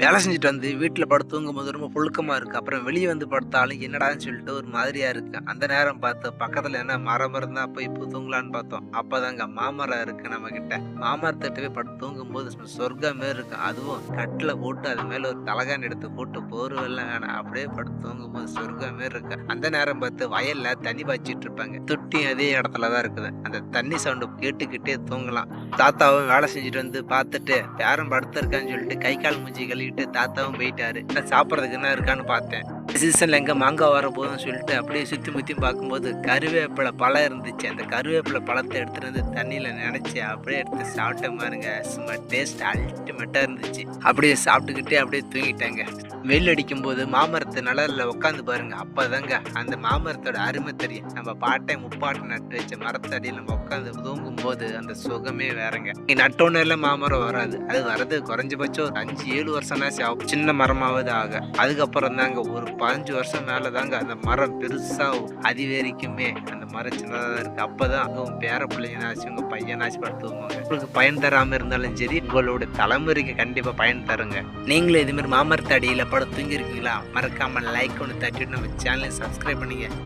வேலை செஞ்சுட்டு வந்து வீட்ல படுத்து தூங்கும்போது ரொம்ப புழுக்கமா இருக்கு. அப்புறம் வெளிய வந்து படுத்தாலும் என்னடான்னு சொல்லிட்டு ஒரு மாதிரியா இருக்கு. அந்த நேரம் பார்த்து பக்கத்துல என்ன மரம் இருந்தா போய் தூங்கலான்னு பார்த்தோம். அப்பதாங்க மாமரம் இருக்கு நம்மகிட்ட. மாமரத்துட்ட போய் படுத்து தூங்கும்போது சொர்க்கமே இருக்கு. அதுவும் கட்டில போட்டு அது மேல ஒரு தலகாணி எடுத்து போட்டு போர்வெல்லாம் வேணாம். அப்படியே படுத்து தூங்கும்போது சொர்க்கமே இருக்கு. அந்த நேரம் பார்த்து வயல்ல தண்ணி பாய்ச்சிட்டு இருப்பாங்க. தொட்டி அதே இடத்துல தான் இருக்குது. அந்த தண்ணி சவுண்ட் கேட்டுக்கிட்டே தூங்கலாம். தாத்தாவும் வேலை செஞ்சுட்டு வந்து பார்த்துட்டு யாரும் படுத்திருக்கான்னு சொல்லிட்டு கை கால் மூஞ்சி கழுவிட்டு தாத்தாவும் போயிட்டாரு. சாப்பிட்றதுக்கு என்ன இருக்கான்னு பார்த்தேன். சீசன்ல எங்க மாங்காய் வர போதுன்னு சொல்லிட்டு அப்படியே சுத்தி முத்தி பார்க்கும்போது கருவேப்பிலை பழம் இருந்துச்சு. அந்த கருவேப்பிலை பழத்தை எடுத்துட்டு வந்து தண்ணியில நினைச்சு அப்படியே எடுத்து சாப்பிட்ட பாருங்க. சும்மா டேஸ்ட் அல்டிமேட்டா இருந்துச்சு. அப்படியே சாப்பிட்டுக்கிட்டே அப்படியே தூங்கிட்டாங்க. வெயில் அடிக்கும் போது மாமரத்து நிழல்ல உட்காந்து பாருங்க. அப்பதாங்க அந்த மாமரத்தோட அருமை தெரியும். நம்ம பாட்டை முப்பாட்டை நட்டு வச்ச மரத்தடியில் நம்ம உட்காந்து தூங்கும் போது அந்த சுகமே வேறங்க. நீ நட்டோன்னு எல்லாம் மாமரம் வராது. அது வர்றது குறைஞ்சபட்சம் ஒரு 5-7 வருஷம்னாச்சும் ஆகும். சின்ன மரமாவது ஆக. அதுக்கப்புறம் தாங்க ஒரு 15 வருஷம் மேலதாங்க அந்த மரம் பெருசா அதிவேரிக்குமே. அந்த மரம் சின்னதா இருக்கு. அப்பதான் உங்க பேர பிள்ளைங்கனாச்சும் உங்க பையனாச்சும் படுத்துவாங்க. உங்களுக்கு பயன் தராம இருந்தாலும் சரி, உங்களோட தலைமுறைக்கு கண்டிப்பா பயன் தருங்க. நீங்களும் இது மாதிரி மாமரத்து அடியில படம் தூங்கி இருக்கீங்களா? மறக்காம லைக் ஒன்று தட்டிட்டு நம்ம சேனலை சப்ஸ்கிரைப் பண்ணீங்க.